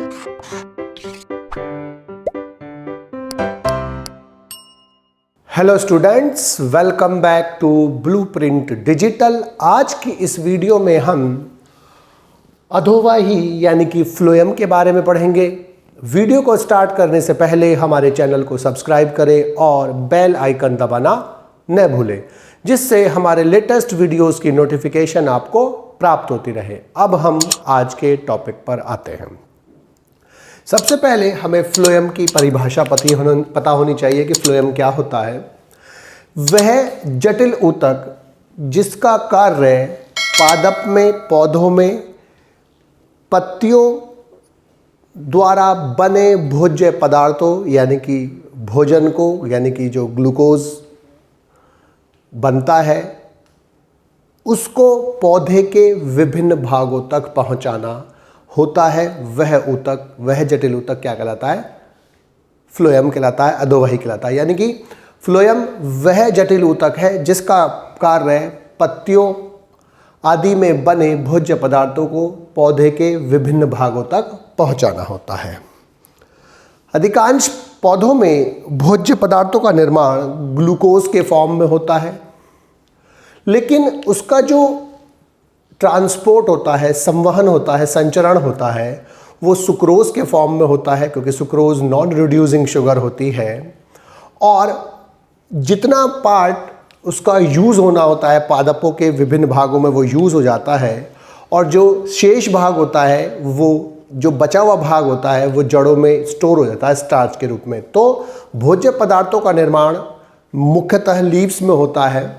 Hello students, welcome back to blueprint digital. आज की इस वीडियो में हम अधोवाही यानी कि फ्लोएम के बारे में पढ़ेंगे। वीडियो को स्टार्ट करने से पहले हमारे चैनल को सब्सक्राइब करें और बेल आइकन दबाना न भूलें, जिससे हमारे लेटेस्ट वीडियोस की नोटिफिकेशन आपको प्राप्त होती रहे। अब हम आज के टॉपिक पर आते हैं। सबसे पहले हमें फ्लोएम की परिभाषा पता होनी चाहिए कि फ्लोएम क्या होता है। वह जटिल ऊतक जिसका कार्य पादप में, पौधों में पत्तियों द्वारा बने भोज्य पदार्थों यानी कि भोजन को, यानी कि जो ग्लूकोज बनता है उसको पौधे के विभिन्न भागों तक पहुंचाना होता है। वह ऊतक, वह जटिल ऊतक क्या कहलाता है? फ्लोएम कहलाता है, अधोवाही कहलाता है। यानी कि फ्लोएम वह जटिल ऊतक है जिसका कार्य पत्तियों आदि में बने भोज्य पदार्थों को पौधे के विभिन्न भागों तक पहुंचाना होता है। अधिकांश पौधों में भोज्य पदार्थों का निर्माण ग्लूकोज के फॉर्म में होता है, लेकिन उसका जो ट्रांसपोर्ट होता है, संवहन होता है, संचरण होता है, वो सुक्रोज के फॉर्म में होता है, क्योंकि सुक्रोज नॉन रिड्यूसिंग शुगर होती है। और जितना पार्ट उसका यूज़ होना होता है पादपों के विभिन्न भागों में वो यूज़ हो जाता है, और जो शेष भाग होता है, वो जो बचा हुआ भाग होता है वो जड़ों में स्टोर हो जाता है स्टार्च के रूप में। तो भोज्य पदार्थों का निर्माण मुख्यतः लीव्स में होता है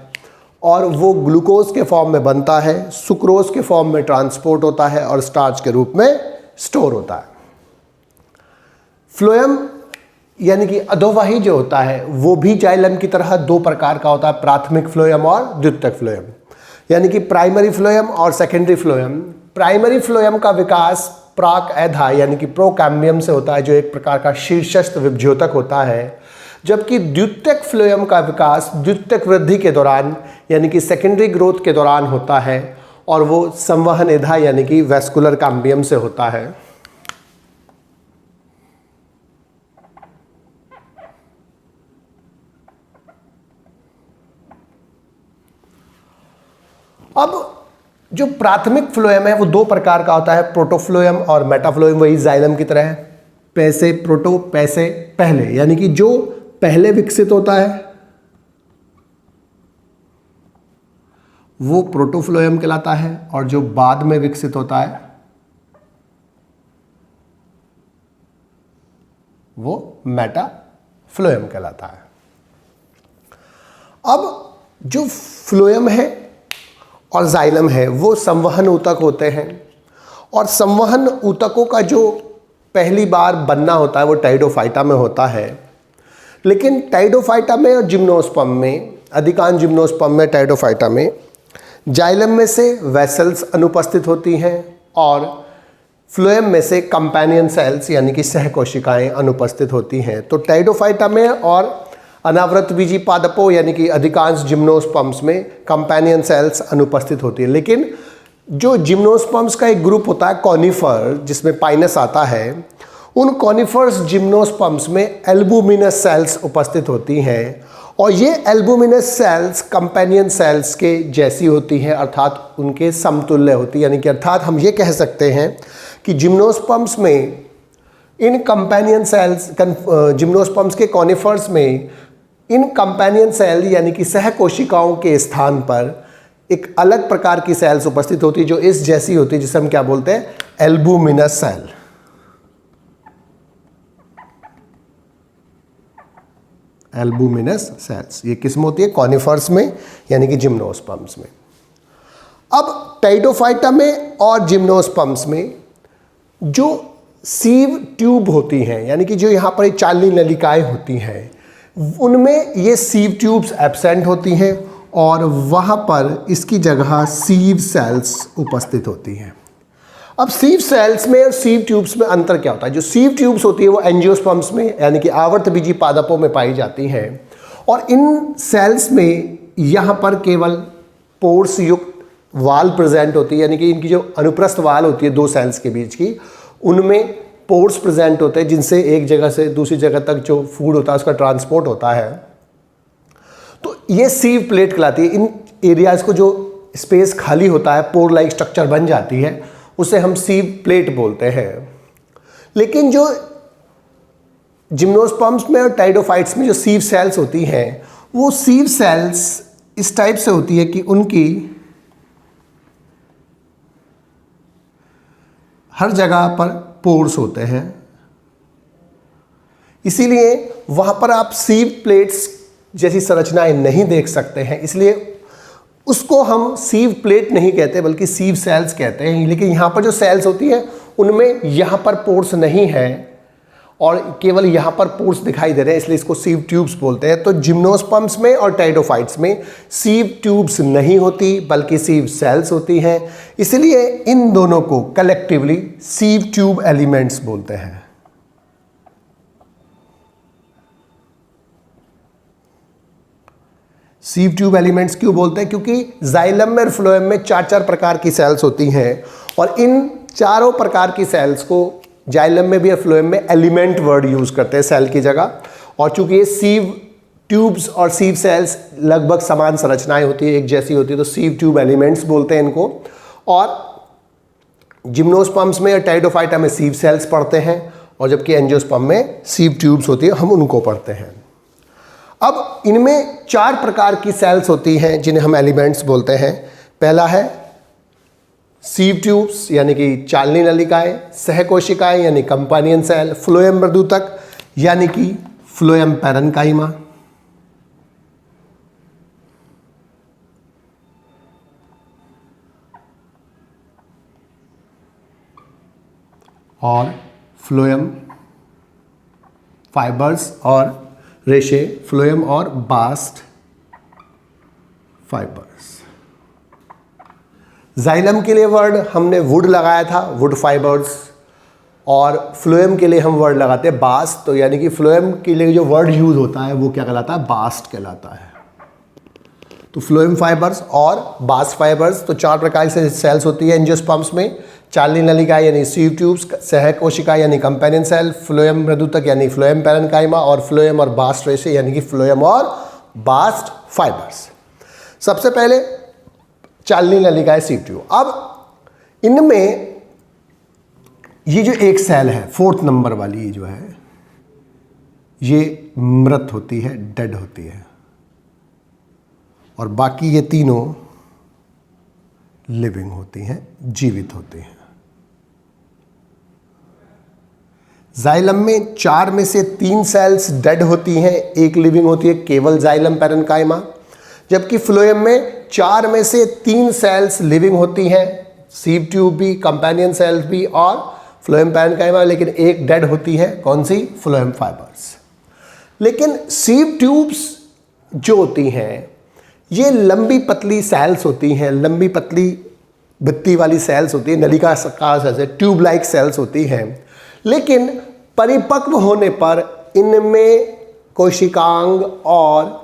और वो ग्लूकोज के फॉर्म में बनता है, सुक्रोज के फॉर्म में ट्रांसपोर्ट होता है और स्टार्च के रूप में स्टोर होता है। फ्लोएम यानी कि अधोवाही जो होता है वो भी जाइलम की तरह दो प्रकार का होता है, प्राथमिक फ्लोएम और द्वितीयक फ्लोएम, यानी कि प्राइमरी फ्लोएम और सेकेंडरी फ्लोएम। प्राइमरी फ्लोएम का विकास प्राक एधा यानी कि प्रोकैम्बियम से होता है, जो एक प्रकार का शीर्षस्थ विभज्योतक होता है, जबकि द्वितीयक फ्लोएम का विकास द्वितीयक वृद्धि के दौरान यानी कि सेकेंडरी ग्रोथ के दौरान होता है, और वो संवहन एधा यानी कि वेस्कुलर कैम्बियम से होता है। अब जो प्राथमिक फ्लोएम है वो दो प्रकार का होता है, प्रोटोफ्लोएम और मेटाफ्लोएम। वही जाइलम की तरह है, पैसे प्रोटो, पैसे पहले, यानी कि जो पहले विकसित होता है वो प्रोटोफ्लोएम कहलाता है, और जो बाद में विकसित होता है वो मेटाफ्लोएम कहलाता है। अब जो फ्लोएम है और जाइलम है वो संवहन ऊतक होते हैं, और संवहन ऊतकों का जो पहली बार बनना होता है वो टाइडोफाइटा में होता है। लेकिन टाइडोफाइटा में और जिम्नोस्पर्म में, अधिकांश जिम्नोस्पर्म में, टाइडोफाइटा में, जाइलम में से वेसल्स अनुपस्थित होती हैं और फ्लोएम में से कंपेनियन सेल्स यानी कि सहकोशिकाएं अनुपस्थित होती हैं। तो टाइडोफाइटा में और अनावृतबीजी पादपों यानी कि अधिकांश जिम्नोस्पर्म्स में कंपेनियन सेल्स अनुपस्थित होती है। लेकिन जो जिम्नोस्पर्म्स का एक ग्रुप होता है कॉनिफर, जिसमें पाइनस आता है, उन कॉनिफर्स जिम्नोस्पर्म्स में एल्बुमिनस सेल्स उपस्थित होती हैं, और ये एल्बुमिनस सेल्स कंपेनियन सेल्स के जैसी होती हैं, अर्थात उनके समतुल्य होती है। यानी कि अर्थात हम ये कह सकते हैं कि जिम्नोस्पर्म्स में इन कंपेनियन सेल्स, जिम्नोस्पर्म्स के कॉनिफर्स में इन कंपेनियन सेल यानी कि सहकोशिकाओं के स्थान पर एक अलग प्रकार की सेल्स उपस्थित होती है जो इस जैसी होती है, जिसे हम क्या बोलते हैं? Albuminous cell. एल्बुमिनस सेल्स ये किस में होती है? कॉनिफर्स में यानी कि जिम्नोस्पर्म्स में। अब टाइडोफाइटा में और जिम्नोस्पर्म्स में जो सीव ट्यूब होती हैं, यानी कि जो यहाँ पर चालनी नलिकाएं होती हैं, उनमें ये सीव ट्यूब्स एब्सेंट होती हैं और वहाँ पर इसकी जगह सीव सेल्स उपस्थित होती हैं। अब सीव सेल्स में और सीव ट्यूब्स में अंतर क्या होता है? जो सीव ट्यूब्स होती है वो एंजियोस्पर्म्स में यानी कि आवर्तबीजी पादपों में पाई जाती हैं, और इन सेल्स में यहाँ पर केवल पोर्स युक्त वाल प्रेजेंट होती है, यानी कि इनकी जो अनुप्रस्थ वाल होती है दो सेल्स के बीच की, उनमें पोर्स प्रेजेंट होते हैं जिनसे एक जगह से दूसरी जगह तक जो फूड होता है उसका ट्रांसपोर्ट होता है। तो ये सीव प्लेट कहलाती है। इन एरियाज को जो स्पेस खाली होता है, पोर लाइक स्ट्रक्चर बन जाती है, उसे हम सीव प्लेट बोलते हैं। लेकिन जो जिम्नोस्पर्म्स में और टाइडोफाइट्स में जो सीव सेल्स होती हैं, वो सीव सेल्स इस टाइप से होती है कि उनकी हर जगह पर पोर्स होते हैं, इसीलिए वहां पर आप सीव प्लेट्स जैसी संरचनाएं नहीं देख सकते हैं। इसलिए उसको हम सीव प्लेट नहीं कहते बल्कि सीव सेल्स कहते हैं। लेकिन यहाँ पर जो सेल्स होती हैं उनमें यहाँ पर पोर्स नहीं है और केवल यहाँ पर पोर्स दिखाई दे रहे हैं, इसलिए इसको सीव ट्यूब्स बोलते हैं। तो जिम्नोस्पर्म्स में और टाइडोफाइट्स में सीव ट्यूब्स नहीं होती बल्कि सीव सेल्स होती हैं, इसलिए इन दोनों को कलेक्टिवली सीव ट्यूब एलिमेंट्स बोलते हैं। सीव ट्यूब एलिमेंट्स क्यों बोलते हैं? क्योंकि जाइलम में और फ्लोएम में 4 प्रकार की सेल्स होती हैं और इन चारों प्रकार की सेल्स को जाइलम में भी और फ्लोएम में एलिमेंट वर्ड यूज करते हैं सेल की जगह। और चूंकि ये सीव ट्यूब्स और सीव सेल्स लगभग समान संरचनाएं होती है, एक जैसी होती है, तो सीव ट्यूब एलिमेंट्स बोलते हैं इनको। और जिम्नोस्पर्म्स में और टाइडोफाइटा में सीव सेल्स पढ़ते हैं और जबकि एंजियोस्पर्म में सीव ट्यूब्स होती है, हम उनको पढ़ते हैं। अब इनमें 4 प्रकार की सेल्स होती हैं जिन्हें हम एलिमेंट्स बोलते हैं। पहला है सीव ट्यूब्स यानी कि चालनी नलिकाएं, सहकोशिकाएं यानी कंपानियन सेल, फ्लोएम मृदुतक यानी कि फ्लोएम पैरेन्काइमा, और फ्लोएम फाइबर्स और रेशे, फ्लोएम और बास्ट फाइबर्स। जाइलम के लिए वर्ड हमने वुड लगाया था, वुड फाइबर्स, और फ्लोएम के लिए हम वर्ड लगाते हैं बास्ट। तो यानी कि फ्लोएम के लिए जो वर्ड यूज होता है वो क्या कहलाता है? बास्ट कहलाता है। तो फ्लोएम फाइबर्स और बास्ट फाइबर्स, तो 4 प्रकार से सेल्स होती है एंजियोस्पर्म्स में। चालनी नलिका यानी सीव ट्यूब्स, सहकोशिका यानी कंपेनियन सेल, फ्लोएम मृदुतक यानी फ्लोएम पैरेन्काइमा, और फ्लोएम और बास्ट रेशे यानी कि फ्लोएम और बास्ट फाइबर्स। सबसे पहले चालनी नलिका है सीव ट्यूब। अब इनमें ये जो एक सेल है 4th नंबर वाली, ये जो है ये मृत होती है, डेड होती है, और बाकी ये तीनों लिविंग होती हैं, जीवित होती हैं। जाइलम में 4 में से 3 सेल्स डेड होती हैं, 1 लिविंग होती है, केवल जाइलम पैरेन्काइमा। जबकि फ्लोएम में 4 में से 3 सेल्स लिविंग होती हैं, सीव ट्यूब भी, कंपेनियन सेल्स भी और फ्लोएम पैरेन्काइमा, लेकिन 1 डेड होती है। कौन सी? Phloem fibres. लेकिन सीव ट्यूब्स जो होती हैं ये लंबी पतली सेल्स होती हैं, लंबी पतली भित्ति वाली सेल्स होती है, नलिका से ट्यूब लाइक सेल्स होती हैं। लेकिन परिपक्व होने पर इनमें कोशिकांग और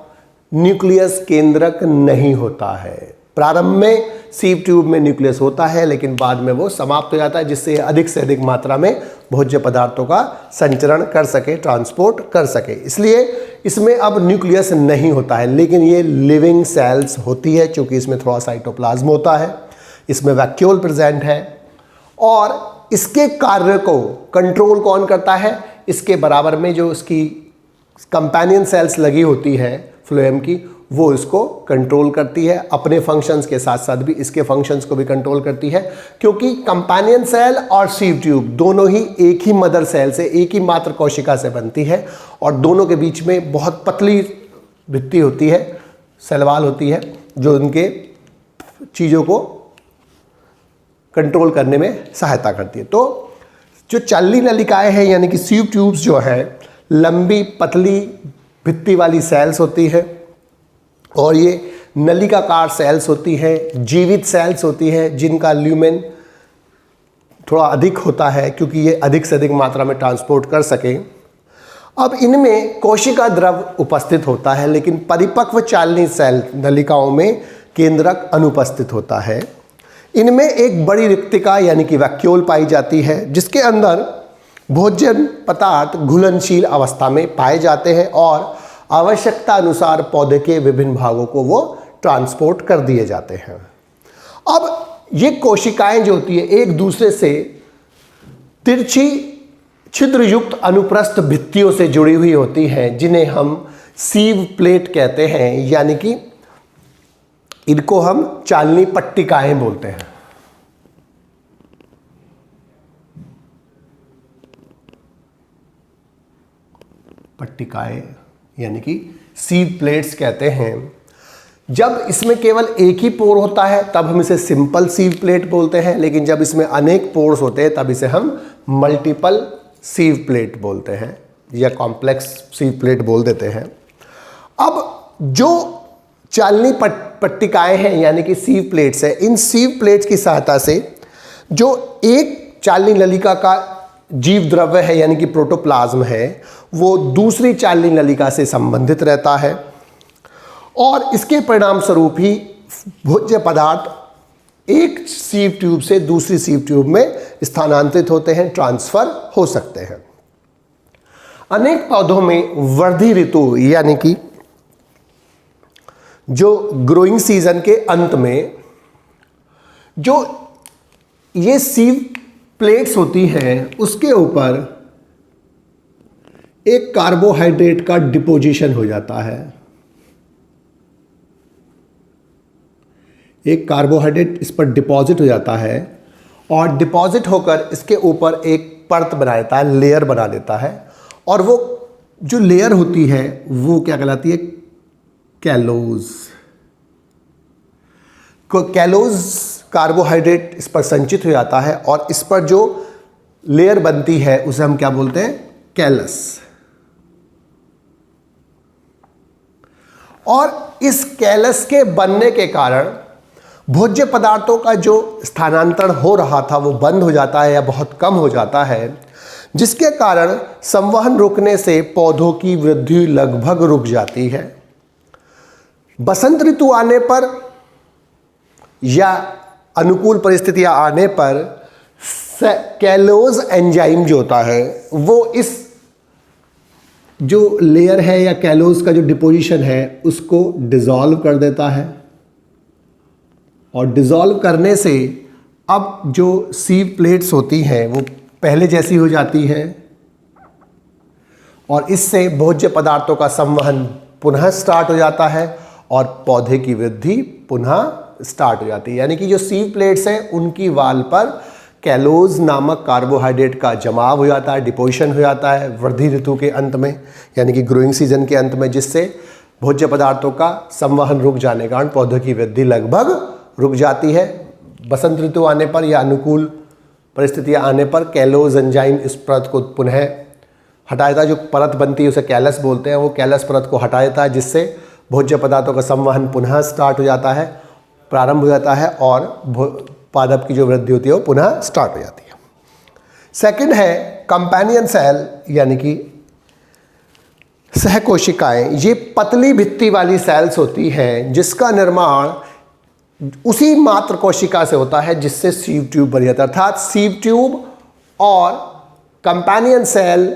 न्यूक्लियस केंद्रक नहीं होता है। प्रारंभ में सीव ट्यूब में न्यूक्लियस होता है, लेकिन बाद में वो समाप्त हो जाता है, जिससे अधिक से अधिक मात्रा में भोज्य पदार्थों का संचरण कर सके, ट्रांसपोर्ट कर सके। इसलिए इसमें अब न्यूक्लियस नहीं होता है, लेकिन ये लिविंग सेल्स होती है। चूंकि इसमें थोड़ा साइटोप्लाज्म होता है, इसमें वैक्यूल प्रेजेंट है, और इसके कार्य को कंट्रोल कौन करता है? इसके बराबर में जो इसकी कंपेनियन सेल्स लगी होती है फ्लोएम की, वो इसको कंट्रोल करती है। अपने फंक्शंस के साथ साथ भी इसके फंक्शंस को भी कंट्रोल करती है, क्योंकि कंपेनियन सेल और सीव ट्यूब दोनों ही एक ही मदर सेल से, एक ही मात्र कोशिका से बनती है, और दोनों के बीच में बहुत पतली भित्ति होती है, सेलवाल होती है, जो उनके चीज़ों को कंट्रोल करने में सहायता करती है। तो जो चालनी नलिकाएं हैं यानी कि सीव ट्यूब्स जो है, लंबी पतली भित्ति वाली सेल्स होती है, और ये नलिकाकार सेल्स होती हैं, जीवित सेल्स होती हैं, जिनका ल्यूमेन थोड़ा अधिक होता है क्योंकि ये अधिक से अधिक मात्रा में ट्रांसपोर्ट कर सके। अब इनमें कोशिका द्रव उपस्थित होता है, लेकिन परिपक्व चालनी सेल नलिकाओं में केंद्रक अनुपस्थित होता है। इनमें एक बड़ी रिक्तिका यानी कि वैक्यूल पाई जाती है, जिसके अंदर भोजन पदार्थ घुलनशील अवस्था में पाए जाते हैं और आवश्यकता अनुसार पौधे के विभिन्न भागों को वो ट्रांसपोर्ट कर दिए जाते हैं। अब ये कोशिकाएं जो होती है एक दूसरे से तिरछी छिद्रयुक्त अनुप्रस्थ भित्तियों से जुड़ी हुई होती हैं, जिन्हें हम सीव प्लेट कहते हैं, यानी कि इनको हम चालनी पट्टिकाएं बोलते हैं। पट्टिकाएं यानी कि सीव प्लेट्स कहते हैं। जब इसमें केवल एक ही पोर होता है तब हम इसे सिंपल सीव प्लेट बोलते हैं, लेकिन जब इसमें अनेक पोर्स होते हैं तब इसे हम मल्टीपल सीव प्लेट बोलते हैं या कॉम्प्लेक्स सीव प्लेट बोल देते हैं। अब जो चालनी पट्टिकाएं हैं यानी कि सीव प्लेट्स है, इन सीव प्लेट्स की सहायता से जो एक चालनी नलिका का जीव द्रव्य है यानी कि प्रोटोप्लाज्म है, वो दूसरी चालनी नलिका से संबंधित रहता है और इसके परिणाम स्वरूप ही भोज्य पदार्थ एक सीव ट्यूब से दूसरी सीव ट्यूब में स्थानांतरित होते हैं, ट्रांसफर हो सकते हैं। अनेक पौधों में वृद्धि ऋतु यानी कि जो ग्रोइंग सीजन के अंत में जो ये सीव प्लेट्स होती हैं उसके ऊपर एक कार्बोहाइड्रेट का डिपोजिशन हो जाता है। एक कार्बोहाइड्रेट इस पर डिपॉजिट हो जाता है और डिपॉजिट होकर इसके ऊपर एक परत बना देता है, लेयर बना देता है, और वो जो लेयर होती है वो क्या कहलाती है? कैलोज। कैलोज कार्बोहाइड्रेट इस पर संचित हो जाता है और इस पर जो लेयर बनती है उसे हम क्या बोलते हैं? कैलस। और इस कैलस के बनने के कारण भोज्य पदार्थों का जो स्थानांतरण हो रहा था वो बंद हो जाता है या बहुत कम हो जाता है, जिसके कारण संवहन रुकने से पौधों की वृद्धि लगभग रुक जाती है। बसंत ऋतु आने पर या अनुकूल परिस्थितियां आने पर कैलोज एंजाइम जो होता है वो इस जो लेयर है या कैलोज का जो डिपोजिशन है उसको डिसॉल्व कर देता है और डिसॉल्व करने से अब जो सीव प्लेट्स होती हैं वो पहले जैसी हो जाती है और इससे भोज्य पदार्थों का संवहन पुनः स्टार्ट हो जाता है और पौधे की वृद्धि पुनः स्टार्ट हो जाती है। यानी कि जो सीव प्लेट्स हैं उनकी वाल पर कैलोज नामक कार्बोहाइड्रेट का जमाव हो जाता है, डिपोजिशन हो जाता है वृद्धि ऋतु के अंत में यानी कि ग्रोइंग सीजन के अंत में, जिससे भोज्य पदार्थों का संवहन रुक जाने के कारण पौधों की वृद्धि लगभग रुक जाती है। बसंत ऋतु आने पर या अनुकूल परिस्थितियां आने पर कैलोज एंजाइम इस परत को पुनः हटा देता है। जो परत बनती है उसे कैलस बोलते हैं, वो कैलस परत को हटा देता है, जिससे भोज्य पदार्थों का संवहन पुनः स्टार्ट हो जाता है, प्रारंभ हो जाता है और पादप की जो वृद्धि होती है वो पुनः स्टार्ट हो जाती है। सेकंड है कंपेनियन सेल यानी कि सहकोशिकाएं। ये पतली भित्ति वाली सेल्स होती हैं जिसका निर्माण उसी मात्र कोशिका से होता है जिससे सीव ट्यूब बनी जाती है। अर्थात सीव ट्यूब और कंपेनियन सेल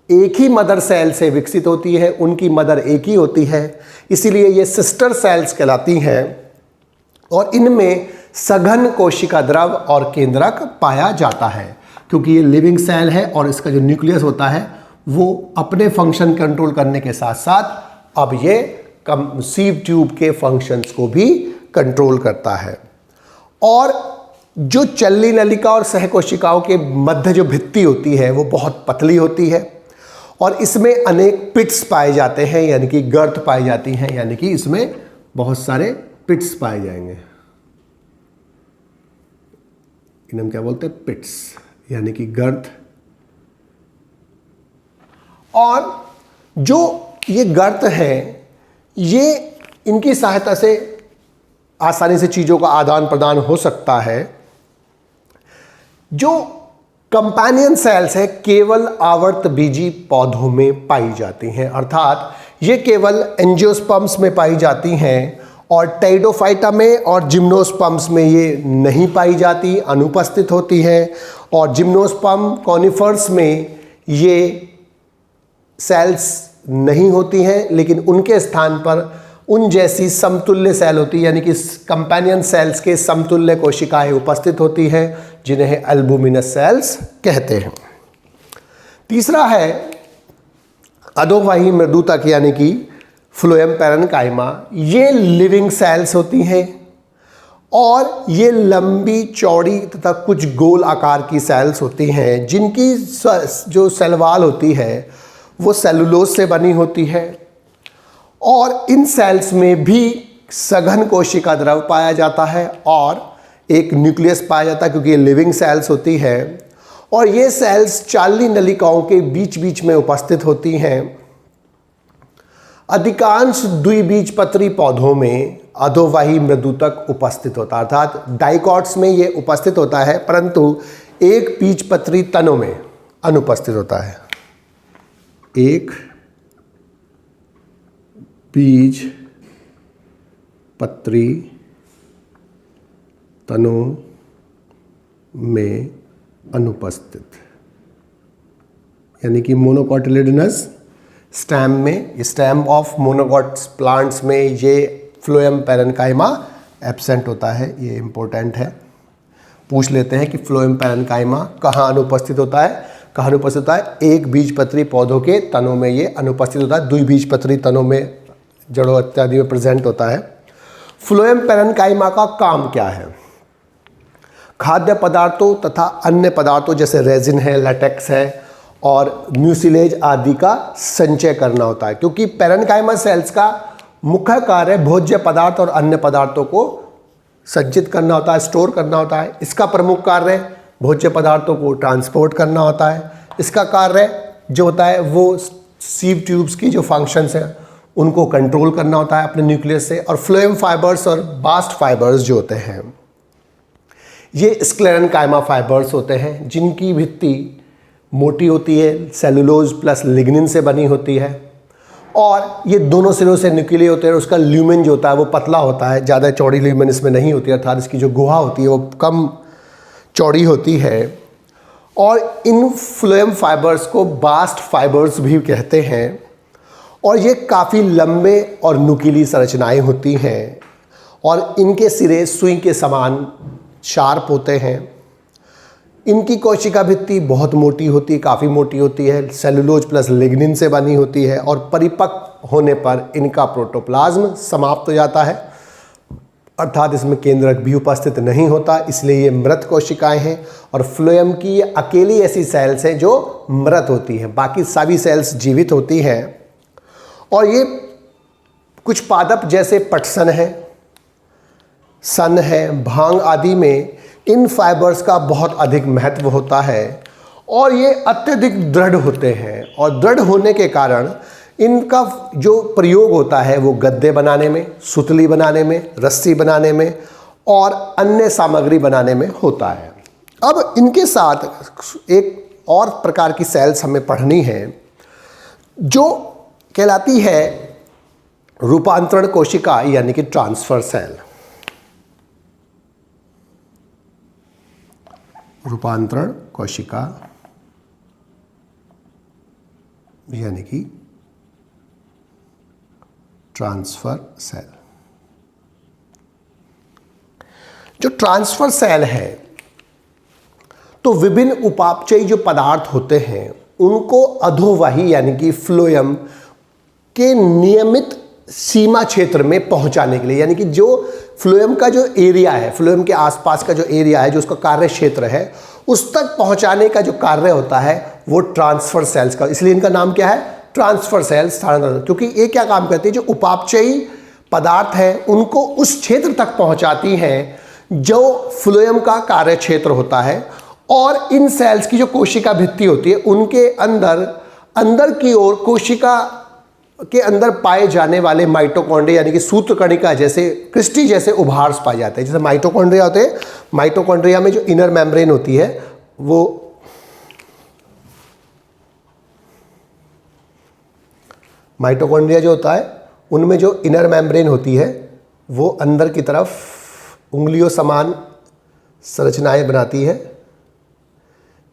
एक ही मदर सेल से विकसित होती है, उनकी मदर एक ही होती है, इसीलिए ये सिस्टर सेल्स कहलाती हैं और इनमें सघन कोशिका द्रव और केंद्रक पाया जाता है। क्योंकि ये लिविंग सेल है और इसका जो न्यूक्लियस होता है वो अपने फंक्शन कंट्रोल करने के साथ साथ अब ये सीव ट्यूब के फंक्शंस को भी कंट्रोल करता है। और जो चलनी नलिका और सहकोशिकाओं के मध्य जो भित्ति होती है वो बहुत पतली होती है और इसमें अनेक पिट्स पाए जाते हैं यानी कि गर्त पाई जाती हैं, यानी कि इसमें बहुत सारे पिट्स पाए जाएंगे। इन्हें हम क्या बोलते हैं? पिट्स यानी कि गर्त। और जो ये गर्त हैं ये इनकी सहायता से आसानी से चीज़ों का आदान प्रदान हो सकता है। जो कंपेनियन सेल्स है केवल आवर्त बीजी पौधों में पाई जाती हैं, अर्थात ये केवल एंजियोस्पर्म्स में पाई जाती हैं और टेरिडोफाइटा में और जिम्नोस्पर्म्स में ये नहीं पाई जाती, अनुपस्थित होती हैं। और जिम्नोस्पर्म कॉनिफर्स में ये सेल्स नहीं होती हैं, लेकिन उनके स्थान पर उन जैसी समतुल्य सेल होती है, यानी कि कंपेनियन सेल्स के समतुल्य कोशिकाएं उपस्थित होती हैं, जिन्हें एल्बुमिनस सेल्स कहते हैं। तीसरा है अधोवाही मृदुतक यानी कि फ्लोएम पैरेन्काइमा। ये लिविंग सेल्स होती हैं और ये लंबी चौड़ी तथा कुछ गोल आकार की सेल्स होती हैं, जिनकी जो सेल वॉल होती है वो सेलुलोज से बनी होती है और इन सेल्स में भी सघन कोशिका द्रव पाया जाता है और एक न्यूक्लियस पाया जाता है, क्योंकि ये लिविंग सेल्स होती है और ये सेल्स चालनी नलिकाओं के बीच बीच में उपस्थित होती हैं। अधिकांश द्विबीजपत्री पौधों में अधोवाही मृदुतक उपस्थित होता है, अर्थात डाइकॉट्स में ये उपस्थित होता है, परंतु एक बीजपत्री तनों में अनुपस्थित होता है। एक बीजपत्री तनों में अनुपस्थित, यानी कि मोनोकोटिलिडनस स्टेम में, स्टेम ऑफ मोनोकोट्स प्लांट्स में ये फ्लोएम पैरेन्काइमा एब्सेंट होता है। ये इंपॉर्टेंट है, पूछ लेते हैं कि फ्लोएम पैरेन्काइमा कहाँ अनुपस्थित होता है। कहाँ अनुपस्थित होता है? एक बीजपत्री पौधों के तनों में ये अनुपस्थित होता है, द्विबीजपत्री तनों में, जड़ों इत्यादि में प्रेजेंट होता है। फ्लोएम पैरेन्काइमा का काम क्या है? खाद्य पदार्थों तथा अन्य पदार्थों जैसे रेजिन है, लेटेक्स है और म्यूसिलेज आदि का संचय करना होता है, क्योंकि पैरेन्काइमा सेल्स का मुख्य कार्य भोज्य पदार्थ और अन्य पदार्थों को संचित करना होता है, स्टोर करना होता है। इसका प्रमुख कार्य भोज्य पदार्थों को ट्रांसपोर्ट करना होता है। इसका कार्य जो होता है वो सीव ट्यूब्स की जो फंक्शंस हैं उनको कंट्रोल करना होता है अपने न्यूक्लियस से। और फ्लोएम फाइबर्स और बास्ट फाइबर्स जो होते हैं ये स्क्लेरेन्काइमा फाइबर्स होते हैं, जिनकी भित्ति मोटी होती है, सेलुलोज प्लस लिग्निन से बनी होती है और ये दोनों सिरों से न्यूक्लियर होते हैं। उसका ल्यूमेन जो होता है वो पतला होता है, ज़्यादा चौड़ी ल्यूमेन इसमें नहीं होती, अर्थात इसकी जो गुहा होती है वो कम चौड़ी होती है। और इन फ्लोएम फाइबर्स को बास्ट फाइबर्स भी कहते हैं और ये काफ़ी लंबे और नुकीली संरचनाएं होती हैं और इनके सिरे सुई के समान शार्प होते हैं। इनकी कोशिका भित्ति बहुत मोटी होती है, काफ़ी मोटी होती है, सेलुलोज प्लस लिग्निन से बनी होती है और परिपक्व होने पर इनका प्रोटोप्लाज्म समाप्त हो जाता है, अर्थात इसमें केंद्रक भी उपस्थित नहीं होता, इसलिए ये मृत कोशिकाएं हैं। और फ्लोएम की अकेली ऐसी सेल्स हैं जो मृत होती हैं, बाकी सभी सेल्स जीवित होती हैं। और ये कुछ पादप जैसे पटसन है, सन है, भांग आदि में इन फाइबर्स का बहुत अधिक महत्व होता है और ये अत्यधिक दृढ़ होते हैं और दृढ़ होने के कारण इनका जो प्रयोग होता है वो गद्दे बनाने में, सुतली बनाने में, रस्सी बनाने में और अन्य सामग्री बनाने में होता है। अब इनके साथ एक और प्रकार की सेल्स हमें पढ़नी है जो कहलाती है रूपांतरण कोशिका यानी कि ट्रांसफर सेल। रूपांतरण कोशिका यानी कि ट्रांसफर सेल। जो ट्रांसफर सेल है तो विभिन्न उपापचयी जो पदार्थ होते हैं उनको अधोवाही यानी कि फ्लोएम के नियमित सीमा क्षेत्र में पहुंचाने के लिए, यानी कि जो फ्लोएम का जो एरिया है, फ्लोएम के आसपास का जो एरिया है, जो उसका कार्य क्षेत्र है, उस तक पहुंचाने का जो कार्य होता है वो ट्रांसफर सेल्स का, इसलिए इनका नाम क्या है? Transfer cells. क्योंकि ये क्या काम करती है? जो उपापचयी पदार्थ है उनको उस क्षेत्र तक पहुंचाती हैं जो फ्लोएम का कार्य क्षेत्र होता है। और इन सेल्स की जो कोशिका भित्ति होती है उनके अंदर की ओर कोशिका के अंदर पाए जाने वाले माइटोकॉन्ड्रिया यानी कि सूत्रकणिका जैसे क्रिस्टी जैसे उभार्स पाए जाते हैं। जैसे माइटोकॉन्ड्रिया होते हैं, माइटोकॉन्ड्रिया में जो इनर मेम्ब्रेन होती है वो माइटोकॉन्ड्रिया जो होता है उनमें जो इनर मेम्ब्रेन होती है वो अंदर की तरफ उंगलियों समान संरचनाएं बनाती है।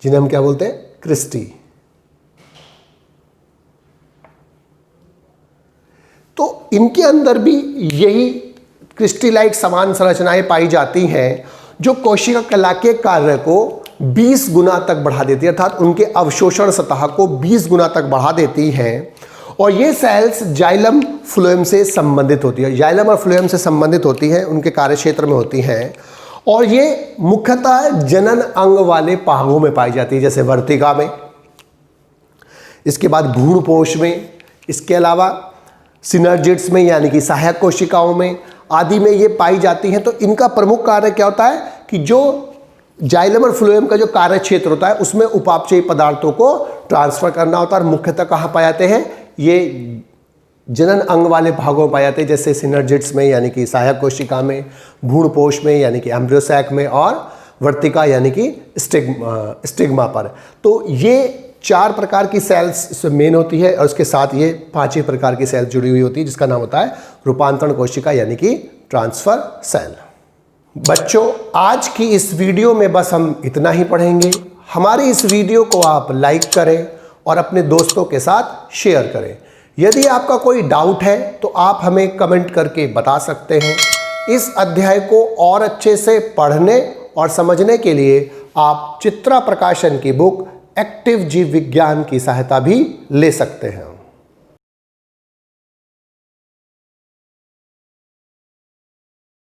जिन्हें हम क्या बोलते हैं, क्रिस्टी। तो इनके अंदर भी यही क्रिस्टी-लाइक समान संरचनाएं पाई जाती हैं जो कोशिका कला के कार्य को 20 गुना तक बढ़ा देती है, अर्थात उनके अवशोषण सतह को 20 गुना तक बढ़ा देती हैं। और ये सेल्स जाइलम फ्लोएम से संबंधित होती है, जाइलम और फ्लोएम से संबंधित होती हैं, उनके कार्य क्षेत्र में होती हैं। और ये मुख्यतः जनन अंग वाले भागों में पाई जाती है, जैसे वर्तिका में, इसके बाद भ्रूणपोष में, इसके अलावा सिनर्जिड्स में यानी कि सहायक कोशिकाओं में आदि में ये पाई जाती हैं। तो इनका प्रमुख कार्य क्या होता है कि जो जाइलम और फ्लोएम का जो कार्य क्षेत्र होता है उसमें उपापचयी पदार्थों को ट्रांसफर करना होता है। और मुख्यतः कहाँ पाए जाते हैं, ये जनन अंग वाले भागों में पाए जाते हैं, जैसे सिनर्जिड्स में यानी कि सहायक कोशिका में, भ्रूणपोष में यानी कि एम्ब्रियोसैक में, और वर्तिका यानी कि स्टिग्मा पर। तो ये 4 प्रकार की सेल्स इसमें मेन होती है और उसके साथ ये 5 प्रकार की सेल्स जुड़ी हुई होती है, जिसका नाम होता है रूपांतरण कोशिका यानी कि ट्रांसफर सेल। बच्चों, आज की इस वीडियो में बस हम इतना ही पढ़ेंगे। हमारी इस वीडियो को आप लाइक करें और अपने दोस्तों के साथ शेयर करें। यदि आपका कोई डाउट है तो आप हमें कमेंट करके बता सकते हैं। इस अध्याय को और अच्छे से पढ़ने और समझने के लिए आप चित्रा प्रकाशन की बुक एक्टिव जीव विज्ञान की सहायता भी ले सकते हैं।